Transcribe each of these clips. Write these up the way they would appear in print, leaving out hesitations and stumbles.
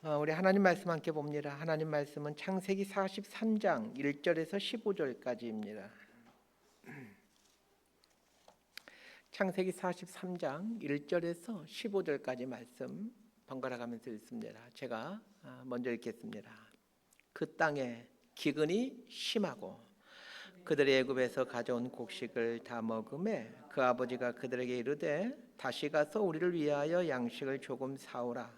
우리 하나님 말씀 함께 봅니다. 하나님 말씀은 창세기 43장 1절에서 15절까지입니다. 창세기 43장 1절에서 15절까지 말씀 번갈아 가면서 읽습니다. 제가 먼저 읽겠습니다. 그 땅에 기근이 심하고 그들이 애굽에서 가져온 곡식을 다 먹음에 그 아버지가 그들에게 이르되 다시 가서 우리를 위하여 양식을 조금 사오라.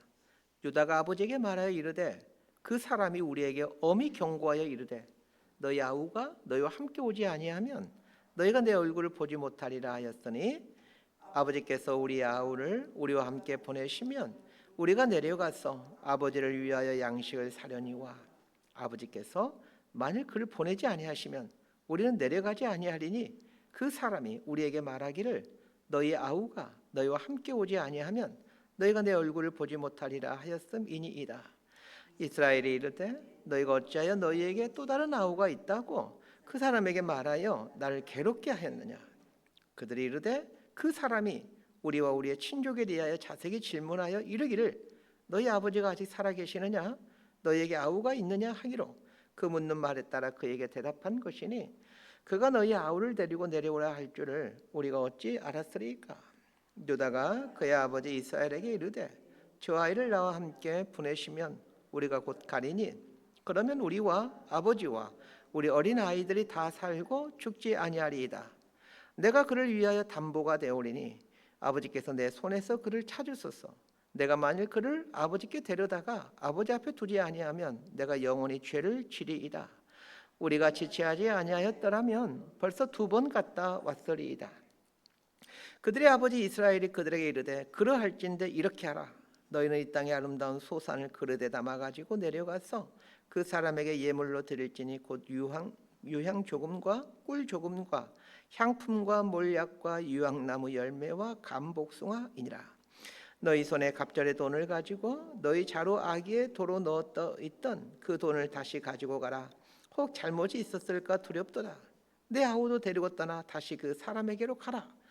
유다가 아버지에게 말하여 이르되 그 사람이 우리에게 엄히 경고하여 이르되 너희 아우가 너희와 함께 오지 아니하면 너희가 내 얼굴을 보지 못하리라 하였으니 아버지께서 우리 아우를 우리와 함께 보내시면 우리가 내려가서 아버지를 위하여 양식을 사려니와 아버지께서 만일 그를 보내지 아니하시면 우리는 내려가지 아니하리니 그 사람이 우리에게 말하기를 너희 아우가 너희와 함께 오지 아니하면 너희가 내 얼굴을 보지 못하리라 하였음이니이다. 이스라엘이 이르되 너희가 어찌하여 너희에게 또 다른 아우가 있다고 그 사람에게 말하여 나를 괴롭게 하였느냐. 그들이 이르되 그 사람이 우리와 우리의 친족에 대하여 자세히 질문하여 이르기를 너희 아버지가 아직 살아계시느냐 너희에게 아우가 있느냐 하기로 그 묻는 말에 따라 그에게 대답한 것이니 그가 너희 아우를 데리고 내려오라 할 줄을 우리가 어찌 알았으리까. 유다가 그의 아버지 이스라엘에게 이르되 저 아이를 나와 함께 보내시면 우리가 곧 가리니 그러면 우리와 아버지와 우리 어린 아이들이 다 살고 죽지 아니하리이다. 내가 그를 위하여 담보가 되오리니 아버지께서 내 손에서 그를 찾으소서. 내가 만일 그를 아버지께 데려다가 아버지 앞에 두지 아니하면 내가 영원히 죄를 지리이다. 우리가 지체하지 아니하였더라면 벌써 2번 갔다 왔으리이다. 그들의 아버지 이스라엘이 그들에게 이르되 그러할진대 이렇게 하라. 너희는 이 땅의 아름다운 소산을 그릇에 담아 가지고 내려가서 그 사람에게 예물로 드릴지니 곧 유향 조금과 꿀 조금과 향품과 몰약과 유향나무 열매와 감복숭아이니라. 너희 손에 갑절의 돈을 가지고 너희 자루 아기에 도로 넣어 있던 그 돈을 다시 가지고 가라. 혹 잘못이 있었을까 두렵도다. 내 아우도 데리고 떠나 다시 그 사람에게로 가라.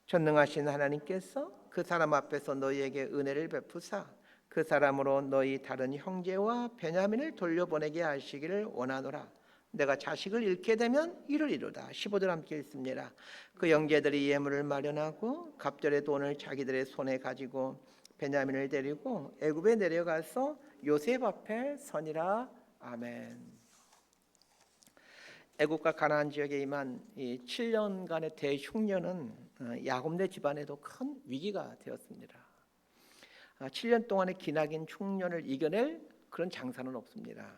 전능하신 하나님께서 그 사람 앞에서 너희에게 은혜를 베푸사 그 사람으로 너희 다른 형제와 베냐민을 돌려보내게 하시기를 원하노라. 내가 자식을 잃게 되면 이르리로다. 15절 함께 읽습니다. 그 형제들이 예물을 마련하고 갑절의 돈을 자기들의 손에 가지고 베냐민을 데리고 애굽에 내려가서 요셉 앞에 서니라. 아멘. 애국과 가나안 지역에 임한 이 7년간의 대흉년은 야곱네 집안에도 큰 위기가 되었습니다. 7년 동안의 기나긴 흉년을 이겨낼 그런 장사는 없습니다.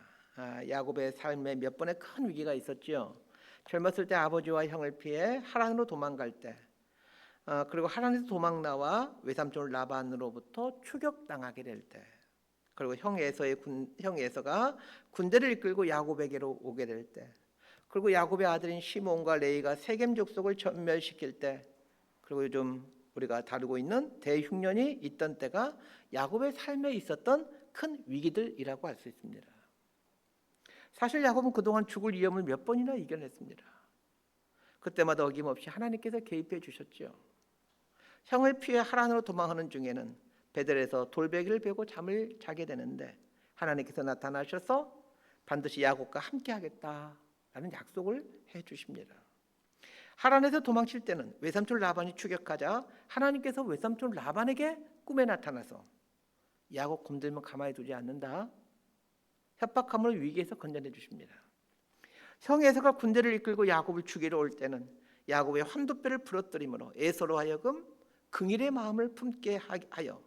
야곱의 삶에 몇 번의 큰 위기가 있었죠. 젊었을 때 아버지와 형을 피해 하란으로 도망갈 때, 그리고 하란에서 도망 나와 외삼촌 라반으로부터 추격당하게 될 때, 그리고 형 에서가 군대를 이끌고 야곱에게로 오게 될 때, 그리고 야곱의 아들인 시몬과 레이가 세겜 족속을 전멸시킬 때, 그리고 요즘 우리가 다루고 있는 대흉년이 있던 때가 야곱의 삶에 있었던 큰 위기들이라고 할 수 있습니다. 사실 야곱은 그동안 죽을 위험을 몇 번이나 이겨냈습니다. 그때마다 어김없이 하나님께서 개입해 주셨죠. 형을 피해 하란으로 도망하는 중에는 베델에서 돌베개를 베고 잠을 자게 되는데 하나님께서 나타나셔서 반드시 야곱과 함께 하겠다라는 약속을 해 주십니다. 하란에서 도망칠 때는 외삼촌 라반이 추격하자 하나님께서 외삼촌 라반에게 꿈에 나타나서 야곱 건들면 가만히 두지 않는다. 협박함을 위기에서 건져내 주십니다. 형 에서가 군대를 이끌고 야곱을 죽이러 올 때는 야곱의 환도뼈를 부러뜨림으로 에서로 하여금 긍일의 마음을 품게 하여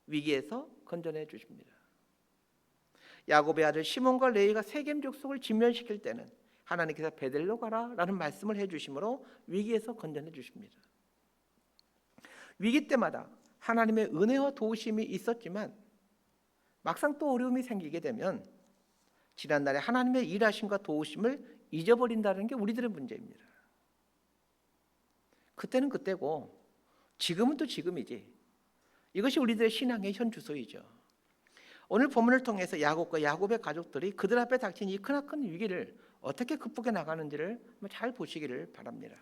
위기에서 건져내 주십니다. 야곱의 아들 시몬과 레이가 세겜 족속을 진멸시킬 때는 하나님께서 베델로 가라라는 말씀을 해주심으로 위기에서 건져내 주십니다. 위기 때마다 하나님의 은혜와 도우심이 있었지만 막상 또 어려움이 생기게 되면 지난날에 하나님의 일하심과 도우심을 잊어버린다는 게 우리들의 문제입니다. 그때는 그때고 지금은 또 지금이지. 이것이 우리들의 신앙의 현주소이죠. 오늘 본문을 통해서 야곱과 야곱의 가족들이 그들 앞에 닥친 이 크나큰 위기를 어떻게 극복해 나가는지를 잘 보시기를 바랍니다.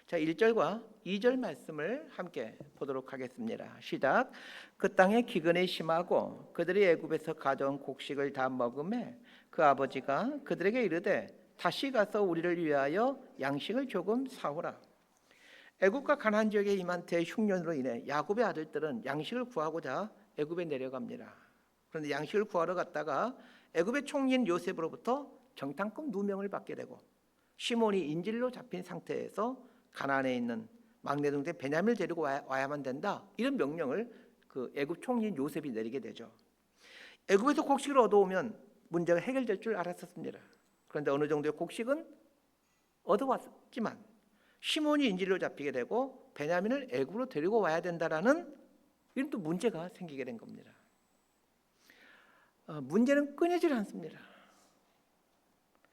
자, 1절과 2절 말씀을 함께 보도록 하겠습니다. 시작. 그 땅에 기근이 심하고 그들이 애굽에서 가져온 곡식을 다 먹음에 그 아버지가 그들에게 이르되 다시 가서 우리를 위하여 양식을 조금 사오라. 애굽과 가나안 지역에 임한 대흉년으로 인해 야곱의 아들들은 양식을 구하고자 애굽에 내려갑니다. 그런데 양식을 구하러 갔다가 애굽의 총리인 요셉으로부터 정탐꾼 누명을 받게 되고 시몬이 인질로 잡힌 상태에서 가나안에 있는 막내 동생 베냐민을 데리고 와야만 된다, 이런 명령을 그 애굽 총리인 요셉이 내리게 되죠. 애굽에서 곡식을 얻어오면 문제가 해결될 줄 알았었습니다. 그런데 어느 정도의 곡식은 얻어왔지만 시몬이 인질로 잡히게 되고 베냐민을 애굽으로 데리고 와야 된다라는 이런 또 문제가 생기게 된 겁니다. 문제는 끊이질 않습니다.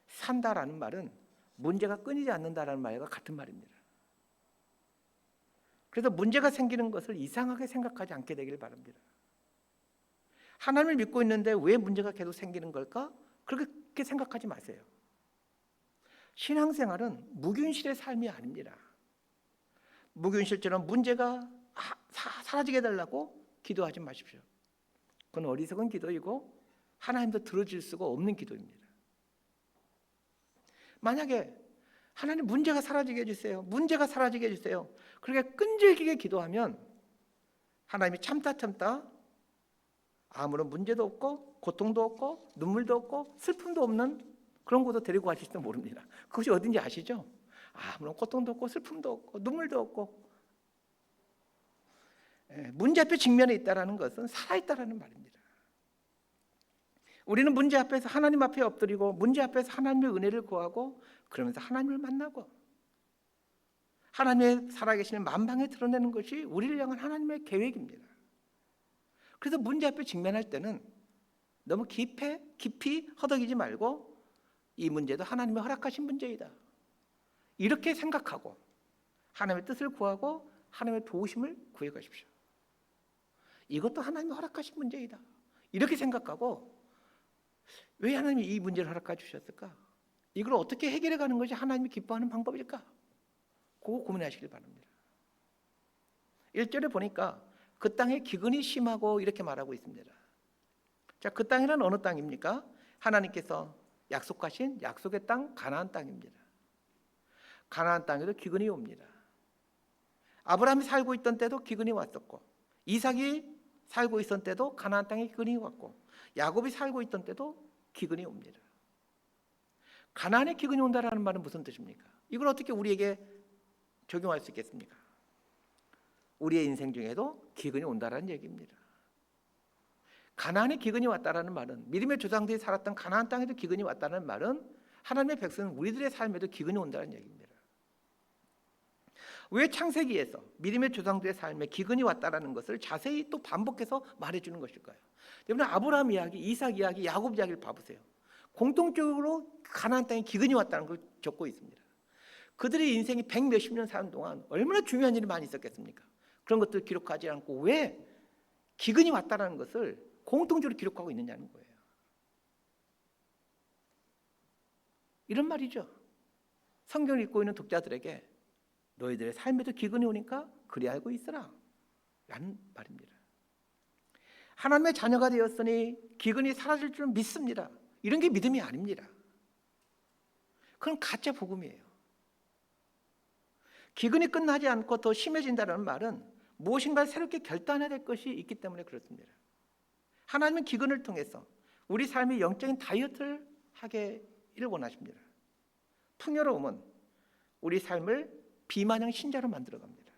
산다라는 말은 문제가 끊이지 않는다라는 말과 같은 말입니다. 그래서 문제가 생기는 것을 이상하게 생각하지 않게 되길 바랍니다. 하나님을 믿고 있는데 왜 문제가 계속 생기는 걸까? 그렇게 생각하지 마세요. 신앙생활은 무균실의 삶이 아닙니다. 무균실처럼 문제가 사라지게 해달라고 기도하지 마십시오. 그건 어리석은 기도이고 하나님도 들어줄 수가 없는 기도입니다. 만약에 하나님 문제가 사라지게 해주세요, 문제가 사라지게 해주세요, 그렇게 끈질기게 기도하면 하나님이 참다 아무런 문제도 없고 고통도 없고 눈물도 없고 슬픔도 없는 그런 곳으로 데리고 가실지도 모릅니다. 그것이 어딘지 아시죠? 아무런 고통도 없고 슬픔도 없고 눈물도 없고, 문제 앞에 직면해 있다는 것은 살아있다는 말입니다. 우리는 문제 앞에서 하나님 앞에 엎드리고 문제 앞에서 하나님의 은혜를 구하고 그러면서 하나님을 만나고 하나님의 살아계시는 만방에 드러내는 것이 우리를 향한 하나님의 계획입니다. 그래서 문제 앞에 직면할 때는 너무 깊이 허덕이지 말고 이 문제도 하나님이 허락하신 문제이다, 이렇게 생각하고 하나님의 뜻을 구하고 하나님의 도우심을 구해 가십시오. 이것도 하나님이 허락하신 문제이다, 이렇게 생각하고 왜 하나님이 이 문제를 허락해 주셨을까? 이걸 어떻게 해결해 가는 것이 하나님이 기뻐하는 방법일까? 그거 고민하시길 바랍니다. 1절에 보니까 그 땅에 기근이 심하고 이렇게 말하고 있습니다. 자, 그 땅이란 어느 땅입니까? 하나님께서 약속하신 약속의 땅 가나안 땅입니다. 가나안 땅에도 기근이 옵니다. 아브라함이 살고 있던 때도 기근이 왔었고, 이삭이 살고 있던 때도 가나안 땅에 기근이 왔고, 야곱이 살고 있던 때도 기근이 옵니다. 가나안에 기근이 온다라는 말은 무슨 뜻입니까? 이걸 어떻게 우리에게 적용할 수 있겠습니까? 우리의 인생 중에도 기근이 온다라는 얘기입니다. 가나안에 기근이 왔다라는 말은, 믿음의 조상들이 살았던 가나안 땅에도 기근이 왔다는 말은 하나님의 백성은 우리들의 삶에도 기근이 온다는 얘기입니다. 왜 창세기에서 믿음의 조상들의 삶에 기근이 왔다라는 것을 자세히 또 반복해서 말해주는 것일까요? 여러분, 아브라함 이야기, 이삭 이야기, 야곱 이야기를 봐보세요. 공통적으로 가나안 땅에 기근이 왔다는 걸 적고 있습니다. 그들의 인생이 100 몇십 년 사는 동안 얼마나 중요한 일이 많이 있었겠습니까? 그런 것들을 기록하지 않고 왜 기근이 왔다는 것을 공통적으로 기록하고 있느냐는 거예요. 이런 말이죠. 성경을 읽고 있는 독자들에게 너희들의 삶에도 기근이 오니까 그리 알고 있으라 라는 말입니다. 하나님의 자녀가 되었으니 기근이 사라질 줄 믿습니다, 이런 게 믿음이 아닙니다. 그건 가짜 복음이에요. 기근이 끝나지 않고 더 심해진다는 말은 무엇인가 새롭게 결단해야 될 것이 있기 때문에 그렇습니다. 하나님은 기근을 통해서 우리 삶의 영적인 다이어트를 하기를 원하십니다. 풍요로움은 우리 삶을 비만형 신자로 만들어갑니다.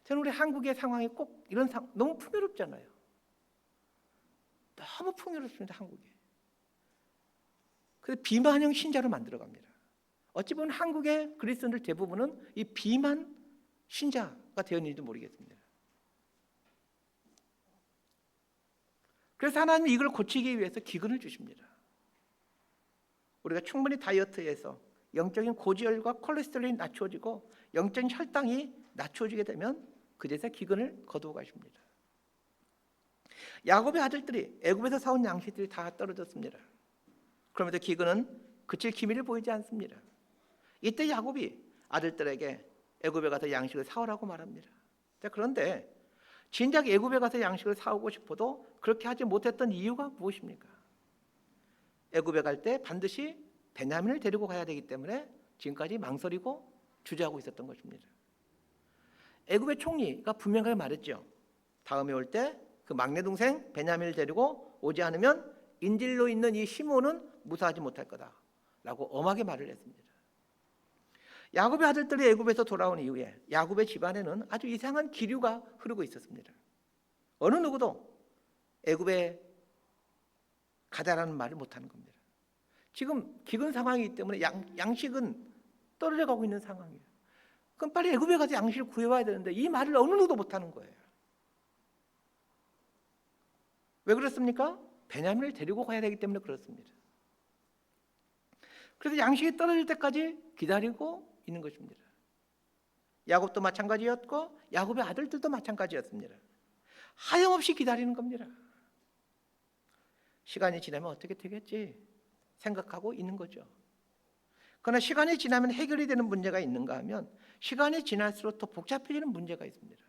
저는 우리 한국의 상황이 꼭 이런 너무 풍요롭잖아요. 너무 풍요롭습니다, 한국이. 그래서 비만형 신자로 만들어갑니다. 어찌 보면 한국의 그리스도인들 대부분은 이 비만 신자가 되었는지도 모르겠습니다. 그래서 하나님은 이걸 고치기 위해서 기근을 주십니다. 우리가 충분히 다이어트해서 영적인 고지혈과 콜레스테롤이 낮춰지고 영적인 혈당이 낮춰지게 되면 그제서 기근을 거두어 가십니다. 야곱의 아들들이 애굽에서 사온 양식들이 다 떨어졌습니다. 그럼에도 기근은 그칠 기미를 보이지 않습니다. 이때 야곱이 아들들에게 애굽에 가서 양식을 사오라고 말합니다. 자, 그런데 진작 애굽에 가서 양식을 사오고 싶어도 그렇게 하지 못했던 이유가 무엇입니까? 애굽에 갈 때 반드시 베냐민을 데리고 가야 되기 때문에 지금까지 망설이고 주저하고 있었던 것입니다. 애굽의 총리가 분명하게 말했죠. 다음에 올 때 그 막내 동생 베냐민을 데리고 오지 않으면 인질로 있는 이 시몬은 무사하지 못할 거다라고 엄하게 말을 했습니다. 야곱의 아들들이 애굽에서 돌아온 이후에 야곱의 집안에는 아주 이상한 기류가 흐르고 있었습니다. 어느 누구도 애굽에 가자라는 말을 못하는 겁니다. 지금 기근 상황이기 때문에 양식은 떨어져 가고 있는 상황이에요. 그럼 빨리 애굽에 가서 양식을 구해와야 되는데 이 말을 어느 누구도 못하는 거예요. 왜 그렇습니까? 베냐민을 데리고 가야 되기 때문에 그렇습니다. 그래서 양식이 떨어질 때까지 기다리고 있는 것입니다. 야곱도 마찬가지였고 야곱의 아들들도 마찬가지였습니다. 하염없이 기다리는 겁니다. 시간이 지나면 어떻게 되겠지 생각하고 있는 거죠. 그러나 시간이 지나면 해결이 되는 문제가 있는가 하면 시간이 지날수록 더 복잡해지는 문제가 있습니다.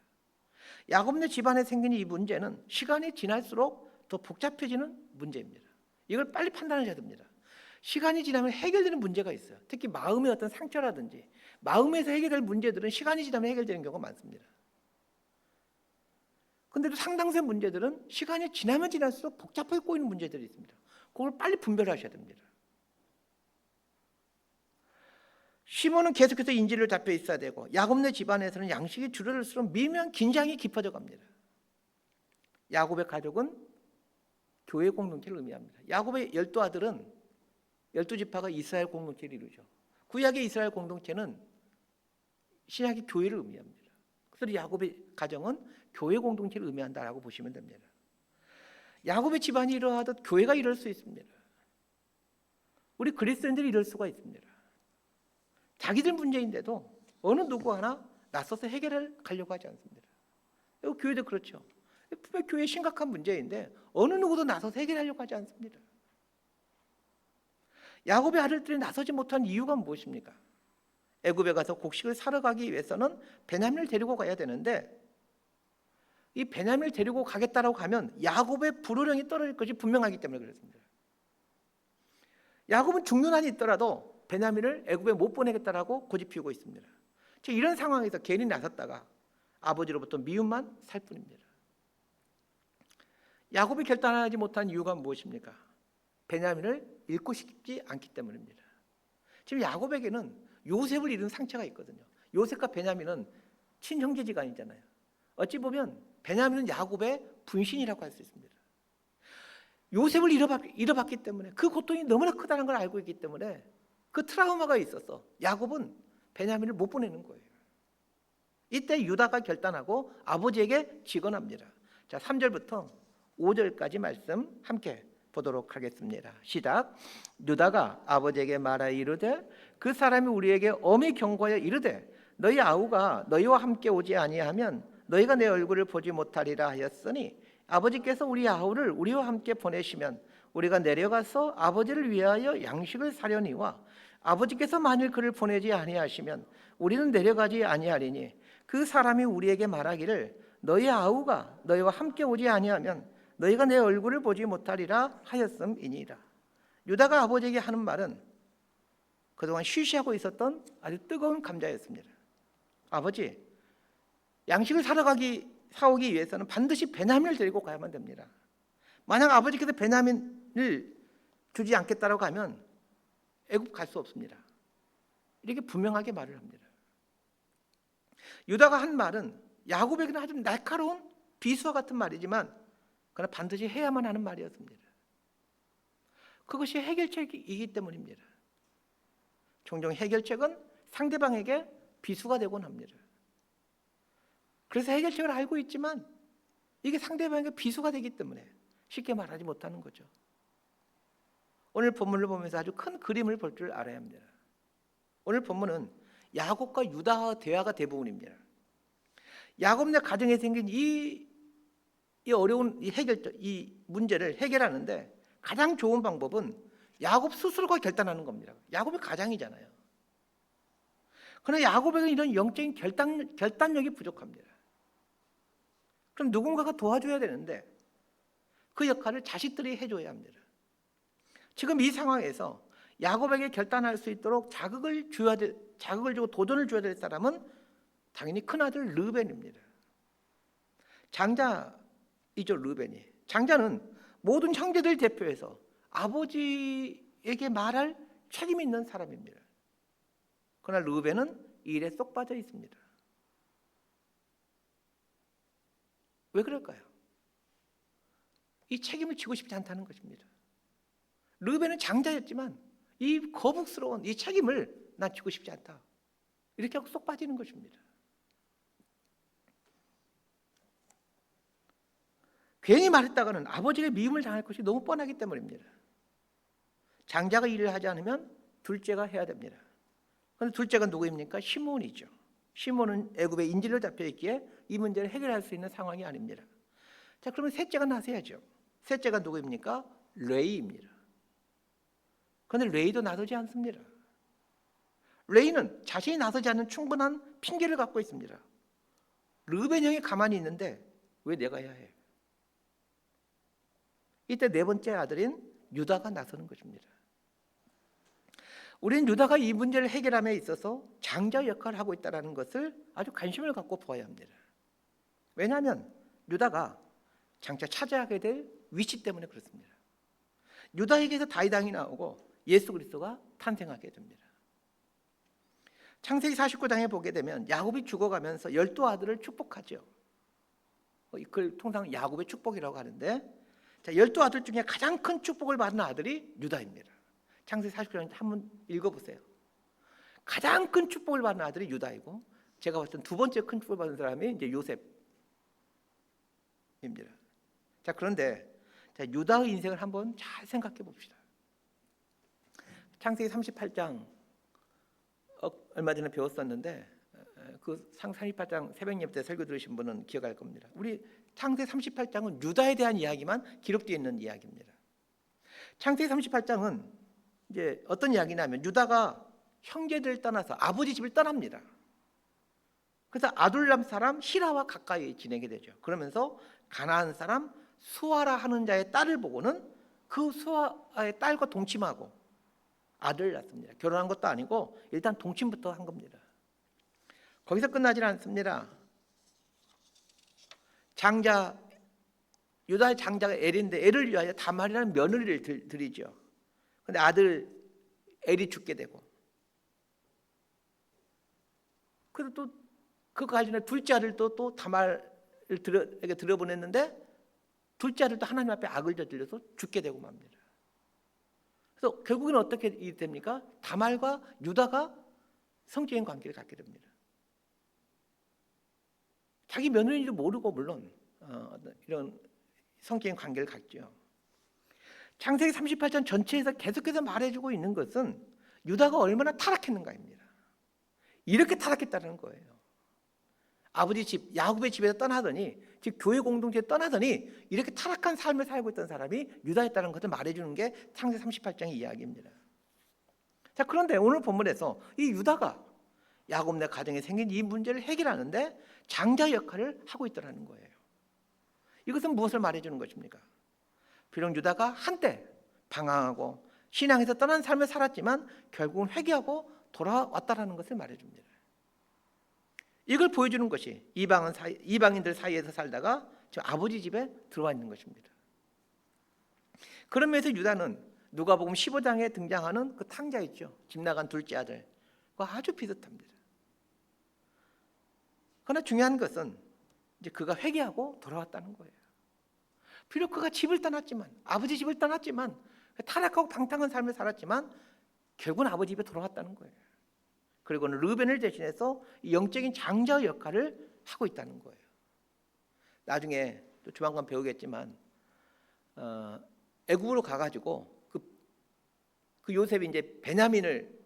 야곱네 집안에 생긴 이 문제는 시간이 지날수록 더 복잡해지는 문제입니다. 이걸 빨리 판단하셔야 됩니다. 시간이 지나면 해결되는 문제가 있어요. 특히 마음의 어떤 상처라든지 마음에서 해결될 문제들은 시간이 지나면 해결되는 경우가 많습니다. 그런데도 상당수의 문제들은 시간이 지나면 지날수록 복잡하게 꼬이는 문제들이 있습니다. 그걸 빨리 분별하셔야 됩니다. 시몬은 계속해서 인질로 잡혀 있어야 되고 야곱네 집안에서는 양식이 줄어들수록 미묘한 긴장이 깊어져 갑니다. 야곱의 가족은 교회 공동체를 의미합니다. 야곱의 12아들은 12지파가 이스라엘 공동체를 이루죠. 구약의 이스라엘 공동체는 신약의 교회를 의미합니다. 그래서 야곱의 가정은 교회 공동체를 의미한다라고 보시면 됩니다. 야곱의 집안이 이러하듯 교회가 이럴 수 있습니다. 우리 그리스도인들이 이럴 수가 있습니다. 자기들 문제인데도 어느 누구 하나 나서서 해결을 가려고 하지 않습니다. 교회도 그렇죠. 분명 교회의 심각한 문제인데 어느 누구도 나서서 해결하려고 하지 않습니다. 야곱의 아들들이 나서지 못한 이유가 무엇입니까? 애굽에 가서 곡식을 사러 가기 위해서는 베냐민을 데리고 가야 되는데 이 베냐민을 데리고 가겠다라고 하면 야곱의 불호령이 떨어질 것이 분명하기 때문에 그렇습니다. 야곱은 죽는 한이 있더라도 베냐민을 애굽에 못 보내겠다라고 고집피우고 있습니다. 이런 상황에서 괜히 나섰다가 아버지로부터 미움만 살 뿐입니다. 야곱이 결단하지 못한 이유가 무엇입니까? 베냐민을 잃고 싶지 않기 때문입니다. 지금 야곱에게는 요셉을 잃은 상처가 있거든요. 요셉과 베냐민은 친형제지간이잖아요. 어찌 보면 베냐민은 야곱의 분신이라고 할 수 있습니다. 요셉을 잃어봤기 때문에 그 고통이 너무나 크다는 걸 알고 있기 때문에 그 트라우마가 있어서 야곱은 베냐민을 못 보내는 거예요. 이때 유다가 결단하고 아버지에게 직언합니다. 자, 3절부터 5절까지 말씀 함께 보도록 하겠습니다. 시작. 유다가 아버지에게 말하여 이르되 그 사람이 우리에게 엄히 경고하여 이르되 너희 아우가 너희와 함께 오지 아니하면 너희가 내 얼굴을 보지 못하리라 하였으니 아버지께서 우리 아우를 우리와 함께 보내시면 우리가 내려가서 아버지를 위하여 양식을 사려니와 아버지께서 만일 그를 보내지 아니하시면 우리는 내려가지 아니하리니 그 사람이 우리에게 말하기를 너희 아우가 너희와 함께 오지 아니하면 너희가 내 얼굴을 보지 못하리라 하였음이니라. 유다가 아버지에게 하는 말은 그동안 쉬쉬하고 있었던 아주 뜨거운 감자였습니다. 아버지, 양식을 사오기 위해서는 반드시 베냐민을 데리고 가야만 됩니다. 만약 아버지께서 베냐민을 주지 않겠다라고 하면 애굽 갈 수 없습니다. 이렇게 분명하게 말을 합니다. 유다가 한 말은 야곱에게는 아주 날카로운 비수와 같은 말이지만 그러나 반드시 해야만 하는 말이었습니다. 그것이 해결책이기 때문입니다. 종종 해결책은 상대방에게 비수가 되곤 합니다. 그래서 해결책을 알고 있지만 이게 상대방에게 비수가 되기 때문에 쉽게 말하지 못하는 거죠. 오늘 본문을 보면서 아주 큰 그림을 볼 줄 알아야 합니다. 오늘 본문은 야곱과 유다의 대화가 대부분입니다. 야곱네 가정에 생긴 이 어려운 이 문제를 해결하는데 가장 좋은 방법은 야곱 스스로가 결단하는 겁니다. 야곱의 가장이잖아요. 그러나 야곱에게는 이런 영적인 결단력이 부족합니다. 그럼 누군가가 도와줘야 되는데 그 역할을 자식들이 해줘야 합니다. 지금 이 상황에서 야곱에게 결단할 수 있도록 자극을 주고 도전을 줘야 될 사람은 당연히 큰아들 르벤입니다. 장자이죠, 르벤이. 장자는 모든 형제들 대표해서 아버지에게 말할 책임이 있는 사람입니다. 그러나 르벤은 이 일에 쏙 빠져 있습니다. 왜 그럴까요? 이 책임을 지고 싶지 않다는 것입니다. 르벤은 장자였지만 이 거북스러운 이 책임을 난 지고 싶지 않다. 이렇게 하고 쏙 빠지는 것입니다. 괜히 말했다가는 아버지에게 미움을 당할 것이 너무 뻔하기 때문입니다. 장자가 일을 하지 않으면 둘째가 해야 됩니다. 그런데 둘째가 누구입니까? 시몬이죠. 시몬은 애굽에 인질로 잡혀 있기에 이 문제를 해결할 수 있는 상황이 아닙니다. 자, 그러면 셋째가 나서야죠. 셋째가 누구입니까? 레이입니다. 그런데 레이도 나서지 않습니다. 레이는 자신이 나서지 않는 충분한 핑계를 갖고 있습니다. 르벤 형이 가만히 있는데 왜 내가 해야 해? 이때 네 번째 아들인 유다가 나서는 것입니다. 우리는 유다가 이 문제를 해결함에 있어서 장자 역할을 하고 있다는 것을 아주 관심을 갖고 보아야 합니다. 왜냐하면 유다가 장차 차지하게 될 위치 때문에 그렇습니다. 유다에게서 다윗 왕이 나오고 예수 그리스도가 탄생하게 됩니다. 창세기 49장에 보게 되면 야곱이 죽어가면서 12아들을 축복하죠. 이걸 통상 야곱의 축복이라고 하는데, 자, 12아들 중에 가장 큰 축복을 받은 아들이 유다입니다. 창세기 49장 한번 읽어보세요. 가장 큰 축복을 받은 아들이 유다이고, 제가 봤을 때 두 번째 큰 축복을 받은 사람이 이제 요셉입니다. 자, 그런데 자, 유다의 인생을 한번 잘 생각해 봅시다. 창세기 38장 얼마 전에 배웠었는데, 그 38장 새벽 예배 때 설교 들으신 분은 기억할 겁니다. 우리 창세기 38장은 유다에 대한 이야기만 기록되어 있는 이야기입니다. 창세기 38장은 이제 어떤 이야기냐면 유다가 형제들을 떠나서 아버지 집을 떠납니다. 그래서 아둘람 사람 히라와 가까이 지내게 되죠. 그러면서 가나안 사람 수아라 하는 자의 딸을 보고는 그 수아의 딸과 동침하고 아들을 낳습니다. 결혼한 것도 아니고 일단 동침부터 한 겁니다. 거기서 끝나질 않습니다. 장자 유다의 장자가 엘인데 엘을 위하여 다말이라는 며느리를 들이죠. 그런데 아들 엘이 죽게 되고, 그리고 또 그 관련해 둘째 아들도 또 다말에게 들여보냈는데 둘째 아들도 하나님 앞에 악을 저질러서 죽게 되고 맙니다. 그래서 결국에는 어떻게 됩니까? 다말과 유다가 성적인 관계를 갖게 됩니다. 자기 며느리인지도 모르고 물론 이런 성적인 관계를 갖죠. 창세기 38장 전체에서 계속해서 말해주고 있는 것은 유다가 얼마나 타락했는가입니다. 이렇게 타락했다는 거예요. 아버지 집 야곱의 집에서 떠나더니, 즉 교회 공동체에 떠나더니 이렇게 타락한 삶을 살고 있던 사람이 유다였다는 것을 말해주는 게 창세기 38장의 이야기입니다. 자, 그런데 오늘 본문에서 이 유다가 야곱 네 가정에 생긴 이 문제를 해결하는데 장자 역할을 하고 있다는 거예요. 이것은 무엇을 말해주는 것입니까? 비록 유다가 한때 방황하고 신앙에서 떠난 삶을 살았지만 결국은 회개하고 돌아왔다는 것을 말해줍니다. 이걸 보여주는 것이 이방인들 사이에서 살다가 지금 아버지 집에 들어와 있는 것입니다. 그런 면에서 유다는 누가복음 15장에 등장하는 그 탕자 있죠. 집 나간 둘째 아들과 아주 비슷합니다. 그러나 중요한 것은 이제 그가 회개하고 돌아왔다는 거예요. 비록 그가 집을 떠났지만, 아버지 집을 떠났지만, 타락하고 방탕한 삶을 살았지만 결국은 아버지 집에 돌아왔다는 거예요. 그리고는 르벤을 대신해서 영적인 장자 역할을 하고 있다는 거예요. 나중에 또 조만간 배우겠지만 애굽으로 가가지고 그 요셉이 이제 베냐민을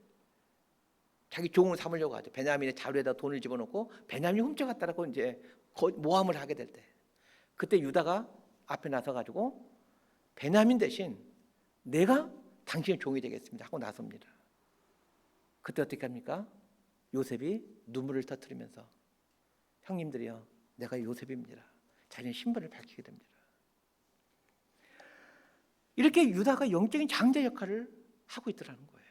자기 종을 삼으려고 하죠. 베냐민의 자루에다 돈을 집어넣고 베냐민이 훔쳐갔다라고 이제 모함을 하게 될 때, 그때 유다가 앞에 나서가지고 베냐민 대신 내가 당신의 종이 되겠습니다 하고 나섭니다. 그때 어떻게 합니까? 요셉이 눈물을 터뜨리면서 형님들이요, 내가 요셉입니다. 자신의 신분을 밝히게 됩니다. 이렇게 유다가 영적인 장자 역할을 하고 있더라는 거예요.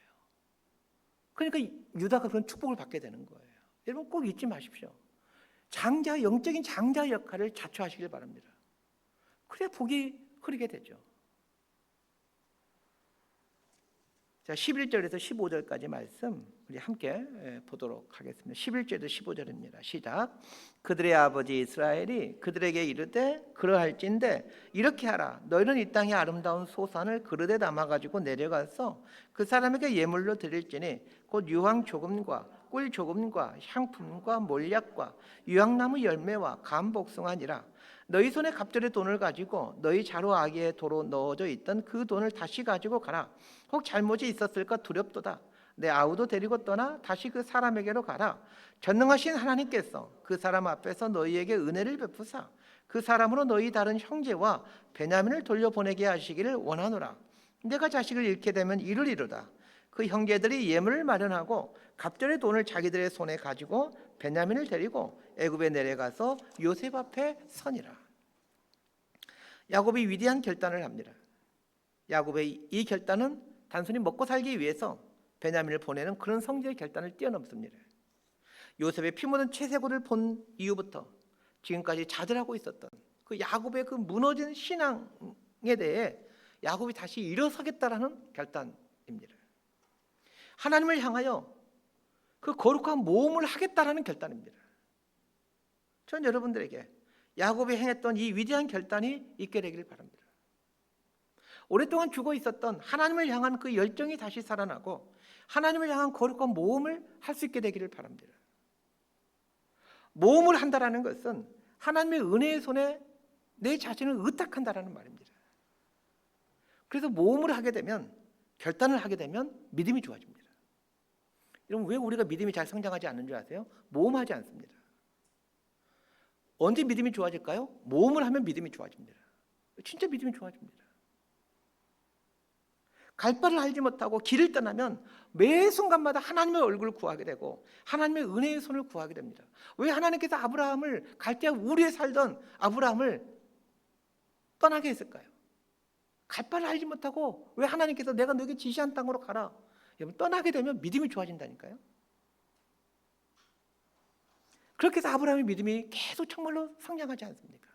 그러니까 유다가 그런 축복을 받게 되는 거예요. 여러분 꼭 잊지 마십시오. 영적인 장자 역할을 자초하시길 바랍니다. 그래야 복이 흐르게 되죠. 자, 11절에서 15절까지 말씀 우리 함께 보도록 하겠습니다. 11절에서 15절입니다. 시작. 그들의 아버지 이스라엘이 그들에게 이르되 그러할진대 이렇게 하라. 너희는 이 땅의 아름다운 소산을 그릇에 담아가지고 내려가서 그 사람에게 예물로 드릴지니 곧 유황 조금과 꿀 조금과 향품과 몰약과 유황나무 열매와 감복숭아니라. 너희 손에 갑절의 돈을 가지고 너희 자루 아기의 도로 넣어져 있던 그 돈을 다시 가지고 가라. 혹 잘못이 있었을까 두렵도다. 내 아우도 데리고 떠나 다시 그 사람에게로 가라. 전능하신 하나님께서 그 사람 앞에서 너희에게 은혜를 베푸사 그 사람으로 너희 다른 형제와 베냐민을 돌려보내게 하시기를 원하노라. 내가 자식을 잃게 되면 이르리로다. 그 형제들이 예물을 마련하고 갑절의 돈을 자기들의 손에 가지고 베냐민을 데리고 애굽에 내려가서 요셉 앞에 서니라. 야곱이 위대한 결단을 합니다. 야곱의 이 결단은 단순히 먹고 살기 위해서 베냐민을 보내는 그런 성질의 결단을 뛰어넘습니다. 요셉의 피 묻은 채색옷을 본 이후부터 지금까지 좌절하고 있었던 그 야곱의 그 무너진 신앙에 대해 야곱이 다시 일어서겠다라는 결단입니다. 하나님을 향하여 그 거룩한 모험을 하겠다라는 결단입니다. 전 여러분들에게 야곱이 행했던 이 위대한 결단이 있게 되기를 바랍니다. 오랫동안 죽어 있었던 하나님을 향한 그 열정이 다시 살아나고 하나님을 향한 거룩한 모험을 할 수 있게 되기를 바랍니다. 모험을 한다라는 것은 하나님의 은혜의 손에 내 자신을 의탁한다라는 말입니다. 그래서 모험을 하게 되면, 결단을 하게 되면 믿음이 좋아집니다. 여러분, 왜 우리가 믿음이 잘 성장하지 않는 줄 아세요? 모험하지 않습니다. 언제 믿음이 좋아질까요? 모험을 하면 믿음이 좋아집니다. 진짜 믿음이 좋아집니다. 갈 바를 알지 못하고 길을 떠나면 매 순간마다 하나님의 얼굴을 구하게 되고 하나님의 은혜의 손을 구하게 됩니다. 왜 하나님께서 아브라함을 갈대아 우리에 살던 아브라함을 떠나게 했을까요? 갈 바를 알지 못하고 왜 하나님께서 내가 너에게 지시한 땅으로 가라. 여러분, 떠나게 되면 믿음이 좋아진다니까요. 그렇게 해서 아브라함의 믿음이 계속 정말로 성장하지 않습니까?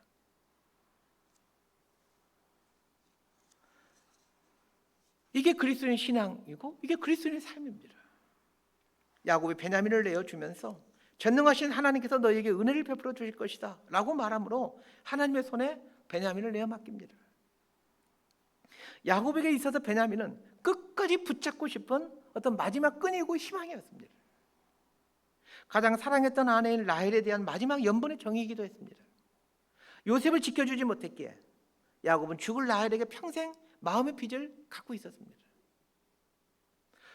이게 그리스도인의 신앙이고 이게 그리스도인의 삶입니다. 야곱이 베냐민을 내어주면서 전능하신 하나님께서 너희에게 은혜를 베풀어 주실 것이다 라고 말함으로 하나님의 손에 베냐민을 내어 맡깁니다. 야곱에게 있어서 베냐민은 끝까지 붙잡고 싶은 어떤 마지막 끈이고 희망이었습니다. 가장 사랑했던 아내인 라헬에 대한 마지막 연분의 정이기도 했습니다. 요셉을 지켜주지 못했기에 야곱은 죽을 라헬에게 평생 마음의 빚을 갖고 있었습니다.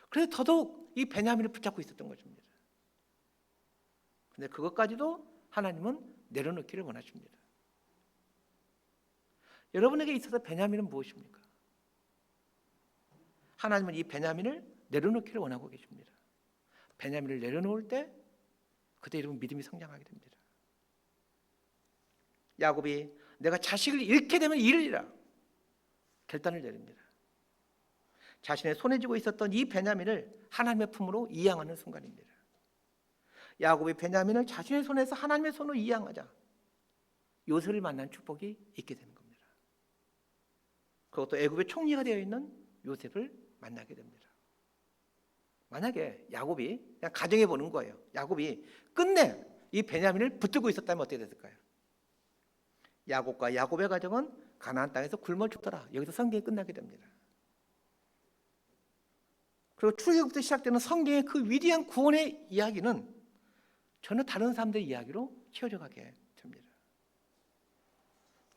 그래서 더더욱 이 베냐민을 붙잡고 있었던 것입니다. 그런데 그것까지도 하나님은 내려놓기를 원하십니다. 여러분에게 있어서 베냐민은 무엇입니까? 하나님은 이 베냐민을 내려놓기를 원하고 계십니다. 베냐민을 내려놓을 때 그때 여러분 믿음이 성장하게 됩니다. 야곱이 내가 자식을 잃게 되면 이르리라 결단을 내립니다. 자신의 손에 쥐고 있었던 이 베냐민을 하나님의 품으로 이양하는 순간입니다. 야곱이 베냐민을 자신의 손에서 하나님의 손으로 이양하자 요셉을 만난 축복이 있게 되는 겁니다. 그것도 애굽의 총리가 되어 있는 요셉을 만나게 됩니다. 만약에 야곱이 그냥 가정해 보는 거예요. 야곱이 끝내 이 베냐민을 붙들고 있었다면 어떻게 됐을까요? 야곱과 야곱의 가정은 가나안 땅에서 굶어 죽더라. 여기서 성경이 끝나게 됩니다. 그리고 출애굽부터 시작되는 성경의 그 위대한 구원의 이야기는 전혀 다른 사람들의 이야기로 채워져 가게 됩니다.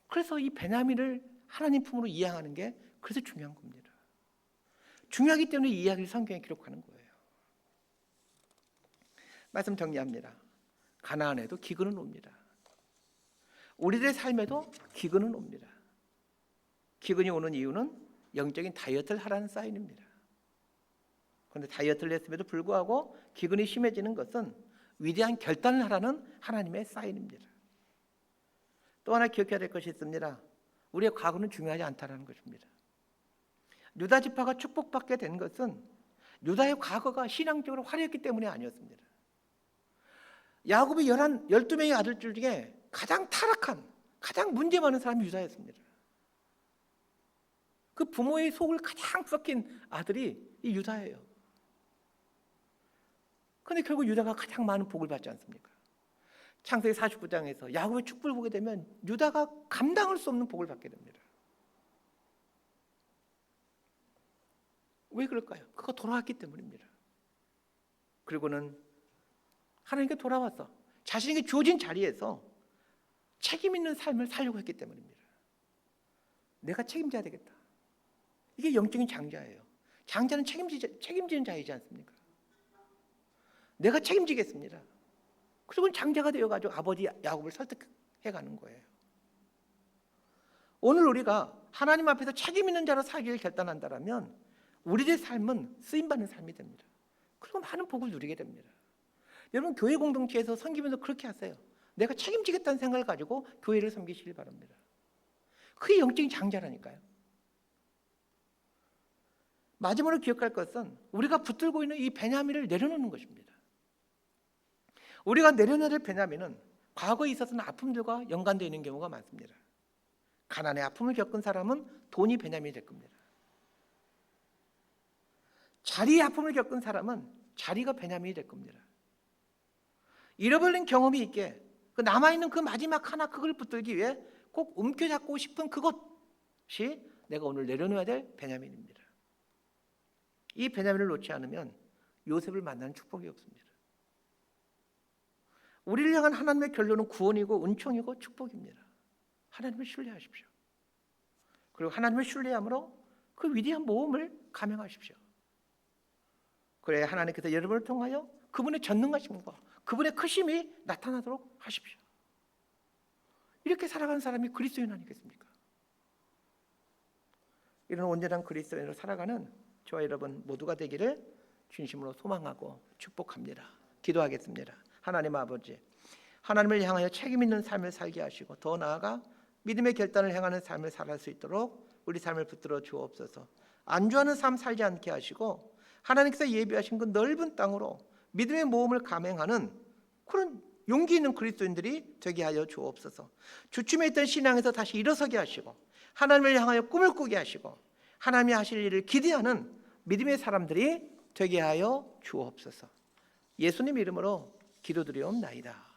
그래서 이 베냐민을 하나님 품으로 이양하는 게 그래서 중요한 겁니다. 중요하기 때문에 이 이야기를 성경에 기록하는 거예요. 말씀 정리합니다. 가나안에도 기근은 옵니다. 우리들의 삶에도 기근은 옵니다. 기근이 오는 이유는 영적인 다이어트를 하라는 사인입니다. 그런데 다이어트를 했음에도 불구하고 기근이 심해지는 것은 위대한 결단을 하라는 하나님의 사인입니다. 또 하나 기억해야 될 것이 있습니다. 우리의 과거는 중요하지 않다는 것입니다. 유다 지파가 축복받게 된 것은 유다의 과거가 신앙적으로 화려했기 때문이 아니었습니다. 야곱의 12명의 아들들 중에 가장 타락한, 가장 문제 많은 사람이 유다였습니다. 그 부모의 속을 가장 썩힌 아들이 이 유다예요. 그런데 결국 유다가 가장 많은 복을 받지 않습니까? 창세기 49장에서 야곱의 축복을 보게 되면 유다가 감당할 수 없는 복을 받게 됩니다. 왜 그럴까요? 그거 돌아왔기 때문입니다. 그리고는 하나님께 돌아와서 자신에게 주어진 자리에서 책임 있는 삶을 살려고 했기 때문입니다. 내가 책임져야 되겠다. 이게 영적인 장자예요. 장자는 책임지는 자이지 않습니까? 내가 책임지겠습니다. 그리고 장자가 되어가지고 아버지 야곱을 설득해가는 거예요. 오늘 우리가 하나님 앞에서 책임 있는 자로 살기를 결단한다면 우리의 삶은 쓰임받는 삶이 됩니다. 그리고 많은 복을 누리게 됩니다. 여러분 교회 공동체에서 섬기면서 그렇게 하세요. 내가 책임지겠다는 생각을 가지고 교회를 섬기시길 바랍니다. 그게 영적인 장자라니까요. 마지막으로 기억할 것은 우리가 붙들고 있는 이 베냐민을 내려놓는 것입니다. 우리가 내려놔야 될 베냐민은 과거에 있었던 아픔들과 연관되어 있는 경우가 많습니다. 가난의 아픔을 겪은 사람은 돈이 베냐민이 될 겁니다. 자리의 아픔을 겪은 사람은 자리가 베냐민이 될 겁니다. 잃어버린 경험이 있게 남아있는 그 마지막 하나 그걸 붙들기 위해 꼭 움켜잡고 싶은 그것이 내가 오늘 내려놓아야 될 베냐민입니다. 이 베냐민을 놓지 않으면 요셉을 만나는 축복이 없습니다. 우리를 향한 하나님의 결론은 구원이고 은총이고 축복입니다. 하나님을 신뢰하십시오. 그리고 하나님을 신뢰함으로 그 위대한 모험을 감행하십시오. 그래 하나님께서 여러분을 통하여 그분의 전능하심과 그분의 크심이 나타나도록 하십시오. 이렇게 살아가는 사람이 그리스도인 아니겠습니까? 이런 온전한 그리스도인으로 살아가는 저와 여러분 모두가 되기를 진심으로 소망하고 축복합니다. 기도하겠습니다. 하나님 아버지, 하나님을 향하여 책임 있는 삶을 살게 하시고 더 나아가 믿음의 결단을 행하는 삶을 살아갈 수 있도록 우리 삶을 붙들어 주옵소서. 안주하는 삶 살지 않게 하시고 하나님께서 예비하신 그 넓은 땅으로 믿음의 모험을 감행하는 그런 용기 있는 그리스도인들이 되게 하여 주옵소서. 주춤해 있던 신앙에서 다시 일어서게 하시고 하나님을 향하여 꿈을 꾸게 하시고 하나님이 하실 일을 기대하는 믿음의 사람들이 되게 하여 주옵소서. 예수님 이름으로 기도드리옵나이다.